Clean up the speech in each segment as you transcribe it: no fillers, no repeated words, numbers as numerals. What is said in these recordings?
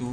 2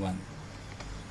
1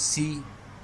C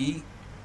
E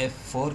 F4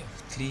F3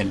L.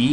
E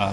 R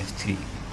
F3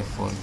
F4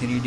3D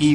E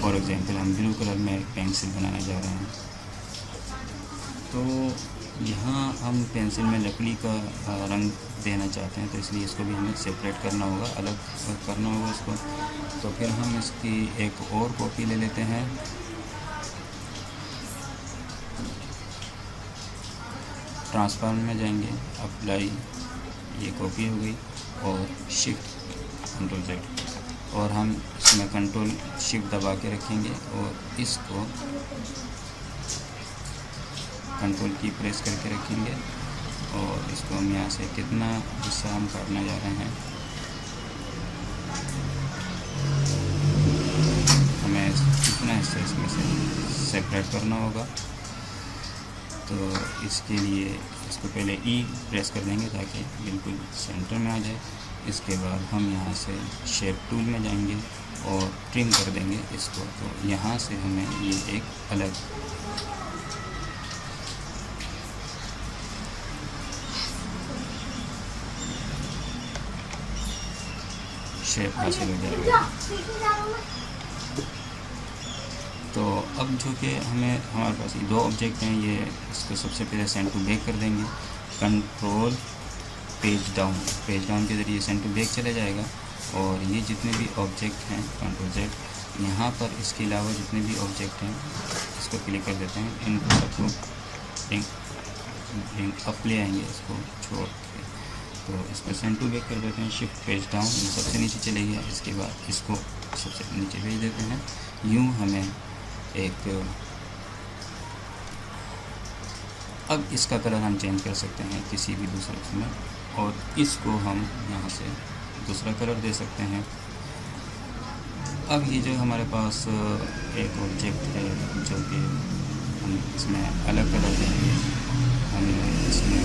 for example हम blue colour में एक pencil बनाने जा रहे हैं, तो यहाँ हम पेंसिल में लकड़ी का रंग देना चाहते हैं, तो इसलिए इसको भी हमें सेपरेट करना होगा, अलग करना होगा इसको। तो फिर हम इसकी एक और कॉपी ले लेते हैं, ट्रांसफॉर्म में जाएंगे, अप्लाई, ये कॉपी हो गई, और शिफ्ट कंट्रोल जेड, और हम इसमें कंट्रोल शिफ्ट दबा के रखेंगे और इसको कंट्रोल की प्रेस करके रखेंगे, और इसको हम यहाँ से कितना हिस्सा हम काटना जा रहे हैं, हमें कितना हिस्सा इसमें से सेपरेट करना होगा। तो इसके लिए इसको पहले ई प्रेस कर देंगे ताकि बिल्कुल सेंटर में आ जाए। इसके बाद हम यहाँ से शेप टूल में जाएंगे और ट्रिम कर देंगे इसको, तो यहाँ से हमें ये एक अलग शेप हासिल हो जाएगा। तो अब जो कि हमारे पास ये दो ऑब्जेक्ट हैं, ये इसको सबसे पहले सेंड टू बैक कर देंगे, कंट्रोल पेज डाउन के ज़रिए सेंड टू बैक चला जाएगा, और ये जितने भी ऑब्जेक्ट हैं कंट्रोल जेड, यहाँ पर इसके अलावा जितने भी ऑब्जेक्ट हैं इसको क्लिक कर देते हैं, इन सबको ब्रिंग अप ले आएंगे इसको छोड़ के, तो इसको सेंड टू बैक कर देते हैं, शिफ्ट पेज डाउन, ये सबसे नीचे चले गया। इसके बाद इसको सबसे नीचे भेज देते हैं। यूँ हमें एक, अब इसका कलर हम चेंज कर सकते हैं किसी भी दूसरे उसमें, और इसको हम यहाँ से दूसरा कलर दे सकते हैं। अब ये जो हमारे पास एक ऑब्जेक्ट है जो कि हम इसमें अलग कलर देंगे, हमें इसमें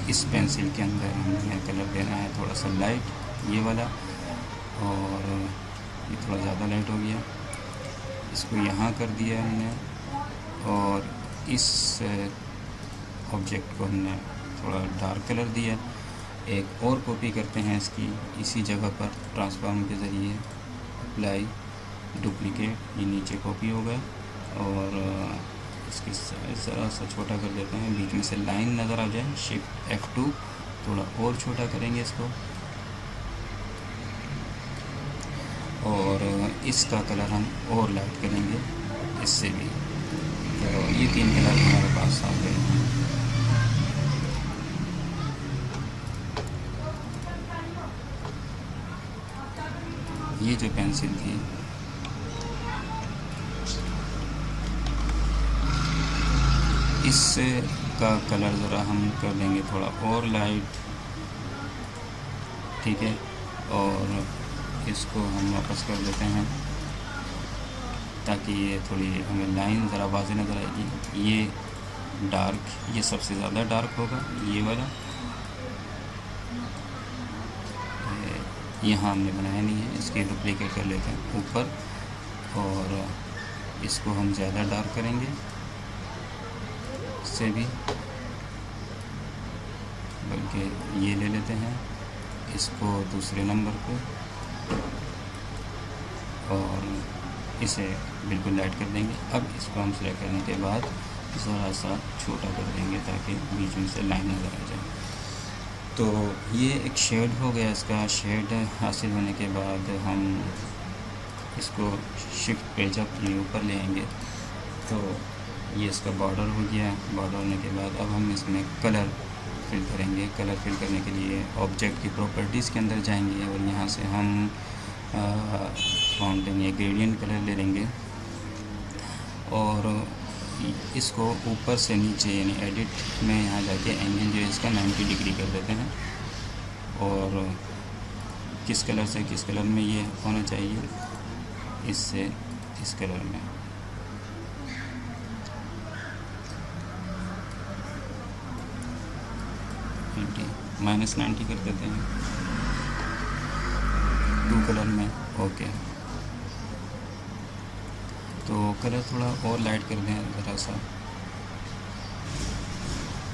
इस पेंसिल के अंदर हमें कलर देना है थोड़ा सा लाइट, ये वाला, और ये थोड़ा ज़्यादा लाइट हो गया, इसको यहाँ कर दिया हमने, और इस ऑब्जेक्ट को हमने थोड़ा डार्क कलर दिया। एक और कॉपी करते हैं इसकी, इसी जगह पर ट्रांसफॉर्म के ज़रिए अप्लाई, डुप्लीकेट, ये नीचे कॉपी हो गया, और इसकी साइज ज़रा सा छोटा कर देते हैं, बीच में से लाइन नज़र आ जाए, शिफ्ट F2, थोड़ा और छोटा करेंगे इसको, और इसका कलर हम और लाइट करेंगे इससे भी। तो ये 3 कलर हमारे पास आ गए हैं। ये जो पेंसिल थी इसका कलर ज़रा हम कर देंगे थोड़ा और लाइट, ठीक है, और इसको हम वापस कर देते हैं ताकि ये थोड़ी हमें लाइन ज़रा वाज़ेह नज़र आएगी। ये डार्क, ये सबसे ज़्यादा डार्क होगा, ये वाला यहाँ हमने बनाया नहीं है, इसके डुप्लीकेट कर लेते हैं ऊपर, और इसको हम ज़्यादा डार्क करेंगे इससे भी, बल्कि ये ले लेते हैं इसको दूसरे नंबर पे, और इसे बिल्कुल लाइट कर देंगे। अब इसको हम सिलेक्ट करने के बाद ज़रा सा छोटा कर देंगे ताकि बीच में से लाइन नज़र आ जाए। तो ये एक शेड हो गया, इसका शेड हासिल होने के बाद हम इसको शिफ्ट पेज अप ये ऊपर ले आएंगे, तो ये इसका बॉर्डर हो गया। बॉर्डर होने के बाद अब हम इसमें कलर फिल करेंगे। कलर फिल करने के लिए ऑब्जेक्ट की प्रॉपर्टीज़ के अंदर जाएंगे, और यहाँ से हम फाउंटेन या ग्रेडियंट कलर ले लेंगे, और इसको ऊपर से नीचे यानी एडिट में यहाँ जाके एंगल जो है इसका 90 डिग्री कर देते हैं, और किस कलर से किस कलर में ये होना चाहिए, इससे इस कलर में। -90 कर देते हैं 2 कलर में, ओके। तो कलर थोड़ा और लाइट कर दें ज़रा सा,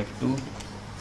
F2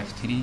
F3.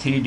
3D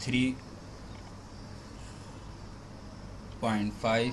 3.5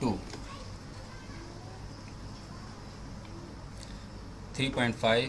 2۔ 3.5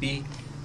P،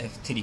F3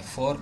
F4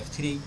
F3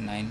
9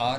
R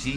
G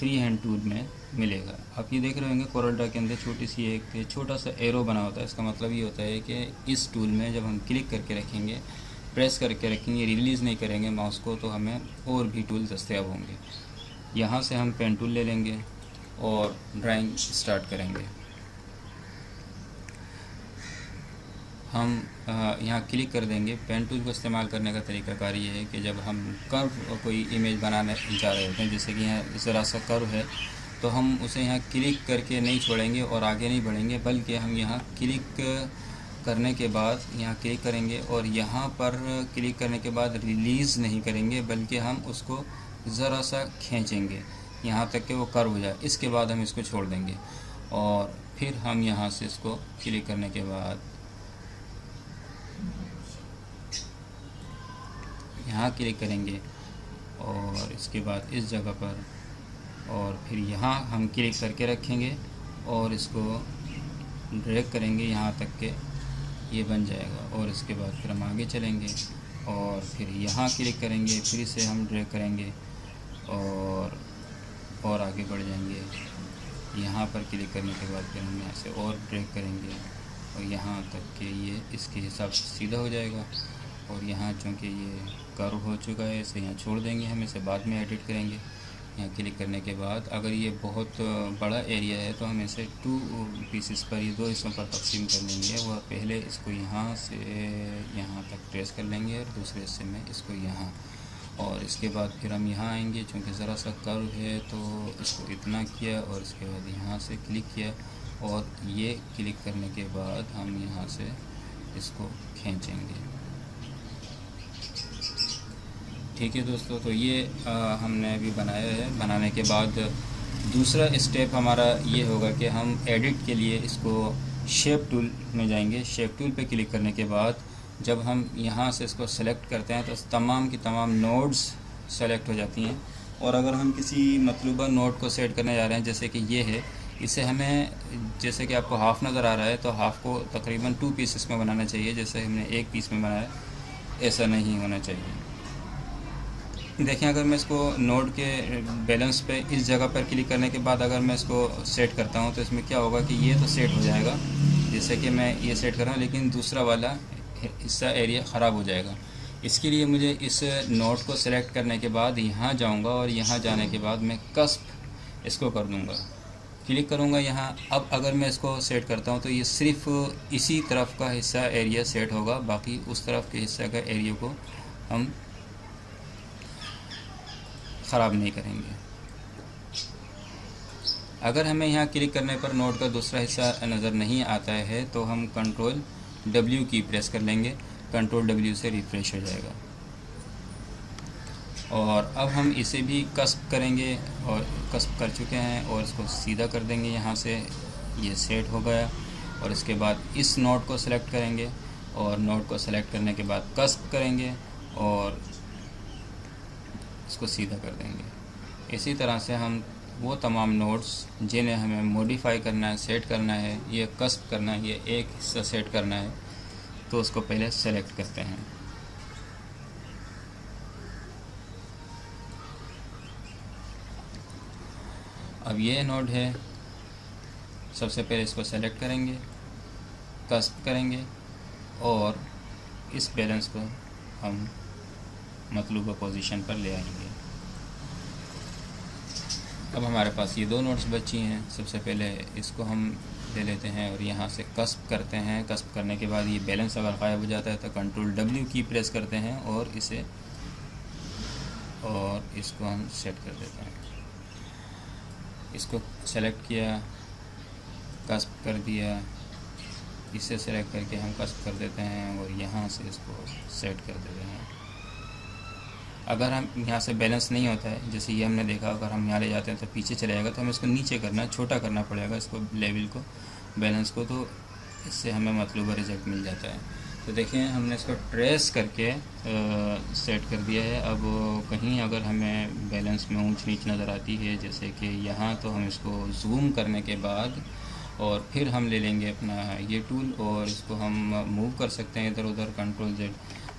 free hand tool में मिलेगा। आप ये देख रहे होंगे कोरल ड्रा के अंदर छोटी सी एक छोटा सा एरो बना होता है। इसका मतलब ये होता है कि इस टूल में जब हम क्लिक करके रखेंगे, प्रेस करके रखेंगे, रिलीज़ नहीं करेंगे माउस को, तो हमें और भी टूल दस्तयाब होंगे। यहाँ से हम पेन टूल ले लेंगे और ड्राइंग स्टार्ट करेंगे। हम यहाँ क्लिक कर देंगे। पेन टूल को इस्तेमाल करने का तरीकाकार ये है कि जब हम कर्व कोई इमेज बनाने जा रहे होते हैं, जैसे कि यहाँ ज़रा सा कर्व है, तो हम उसे यहाँ क्लिक करके नहीं छोड़ेंगे और आगे नहीं बढ़ेंगे, बल्कि हम यहाँ क्लिक करने के बाद यहाँ क्लिक करेंगे और यहाँ पर क्लिक करने के बाद रिलीज़ नहीं करेंगे, बल्कि हम उसको ज़रा सा खींचेंगे यहाँ तक कि वो कर्व हो जाए। इसके बाद हम इसको छोड़ देंगे और फिर हम यहाँ से इसको क्लिक करने के बाद यहाँ क्लिक करेंगे और इसके बाद इस जगह पर, और फिर यहाँ हम क्लिक करके रखेंगे और इसको ड्रैग करेंगे यहाँ तक के ये बन जाएगा। और इसके बाद फिर हम आगे चलेंगे और फिर यहाँ क्लिक करेंगे, फिर से हम ड्रैग करेंगे और आगे बढ़ जाएंगे। यहाँ पर क्लिक करने के बाद फिर हम यहाँ से और ड्रैग करेंगे और यहाँ तक के ये इसके हिसाब से सीधा हो जाएगा। और यहाँ चूँकि ये कर्व हो चुका है, इसे यहाँ छोड़ देंगे, हम इसे बाद में एडिट करेंगे। यहाँ क्लिक करने के बाद अगर ये बहुत बड़ा एरिया है तो हम इसे 2 पीसेस पर, ये 2 हिस्सों पर तकसीम कर लेंगे। और पहले इसको यहाँ से यहाँ तक ट्रेस कर लेंगे और दूसरे हिस्से में इसको यहाँ, और इसके बाद फिर हम यहाँ आएंगे। चूँकि ज़रा सा कर्व है तो इसको इतना किया और इसके बाद यहाँ से क्लिक किया और ये क्लिक करने के बाद हम यहाँ से इसको खींचेंगे। ठीक है दोस्तों, तो ये हमने अभी बनाया है। बनाने के बाद दूसरा स्टेप हमारा ये होगा कि हम एडिट के लिए इसको शेप टूल में जाएंगे। शेप टूल पे क्लिक करने के बाद जब हम यहाँ से इसको सेलेक्ट करते हैं तो तमाम की तमाम नोड्स सेलेक्ट हो जाती हैं। और अगर हम किसी मतलूबा नोड को सेट करने जा रहे हैं, जैसे कि ये है, इसे हमें, जैसे कि आपको हाफ़ नज़र आ रहा है, तो हाफ़ को तकरीबन 2 पीसेस में बनाना चाहिए। जैसे हमने 1 पीस में बनाया, ऐसा नहीं होना चाहिए। देखें, अगर मैं इसको नोड के बैलेंस पे इस जगह पर क्लिक करने के बाद अगर मैं इसको सेट करता हूँ तो इसमें क्या होगा कि ये तो सेट हो जाएगा, जैसे कि मैं ये सेट कर रहा हूँ, लेकिन दूसरा वाला हिस्सा एरिया ख़राब हो जाएगा। इसके लिए मुझे इस नोड को सेलेक्ट करने के बाद यहाँ जाऊँगा और यहाँ जाने के बाद मैं कस्प इसको कर दूँगा, क्लिक करूँगा यहाँ। अब अगर मैं इसको सेट करता हूँ तो ये सिर्फ इसी तरफ का हिस्सा एरिया सेट होगा, बाकी उस तरफ के हिस्से का एरिया को हम ख़राब नहीं करेंगे। अगर हमें यहाँ क्लिक करने पर नोड का दूसरा हिस्सा नज़र नहीं आता है तो हम कंट्रोल W की प्रेस कर लेंगे, कंट्रोल W से रिफ़्रेश हो जाएगा। और अब हम इसे भी कस्प करेंगे और कस्प कर चुके हैं और इसको सीधा कर देंगे। यहाँ से ये सेट हो गया और इसके बाद इस नोड को सेलेक्ट करेंगे और नोड को सेलेक्ट करने के बाद कस्प करेंगे और इसको सीधा कर देंगे। इसी तरह से हम वो तमाम नोड्स जिन्हें हमें मॉडिफाई करना है, सेट करना है, ये कस्प करना है, ये एक हिस्सा सेट करना है, तो उसको पहले सेलेक्ट करते हैं। अब ये नोड है, सबसे पहले इसको सेलेक्ट करेंगे, कस्प करेंगे और इस बैलेंस को हम मतलूबा पोजीशन पर ले आएंगे। अब हमारे पास ये 2 नोड्स बची हैं। सबसे पहले इसको हम ले लेते हैं और यहाँ से कस्प करते हैं। कस्प करने के बाद ये बैलेंस अगर गायब हो जाता है तो कंट्रोल W की प्रेस करते हैं और इसको हम सेट कर देते हैं। इसको सेलेक्ट किया, कस्प कर दिया, इसे सेलेक्ट करके हम कस्प कर देते हैं और यहाँ से इसको सेट कर देते हैं। अगर हम यहाँ से बैलेंस नहीं होता है, जैसे ये हमने देखा, अगर हम यहाँ ले जाते हैं तो पीछे चले जाएगा, तो हमें इसको नीचे करना, छोटा करना पड़ेगा इसको, लेवल को, बैलेंस को, तो इससे हमें मतलूबा रिजल्ट मिल जाता है। तो देखें, हमने इसको ट्रेस करके सेट कर दिया है। अब कहीं अगर हमें बैलेंस में ऊंच नीच नज़र आती है, जैसे कि यहाँ, तो हम इसको जूम करने के बाद और फिर हम ले लेंगे अपना ये टूल और इसको हम मूव कर सकते हैं इधर उधर, control Z।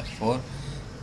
F4۔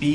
P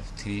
F3.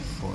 F4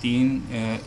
3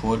4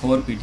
4 PT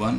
1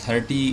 30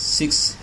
6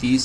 30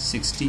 60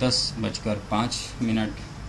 10:05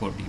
40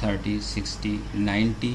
30 60 90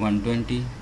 120،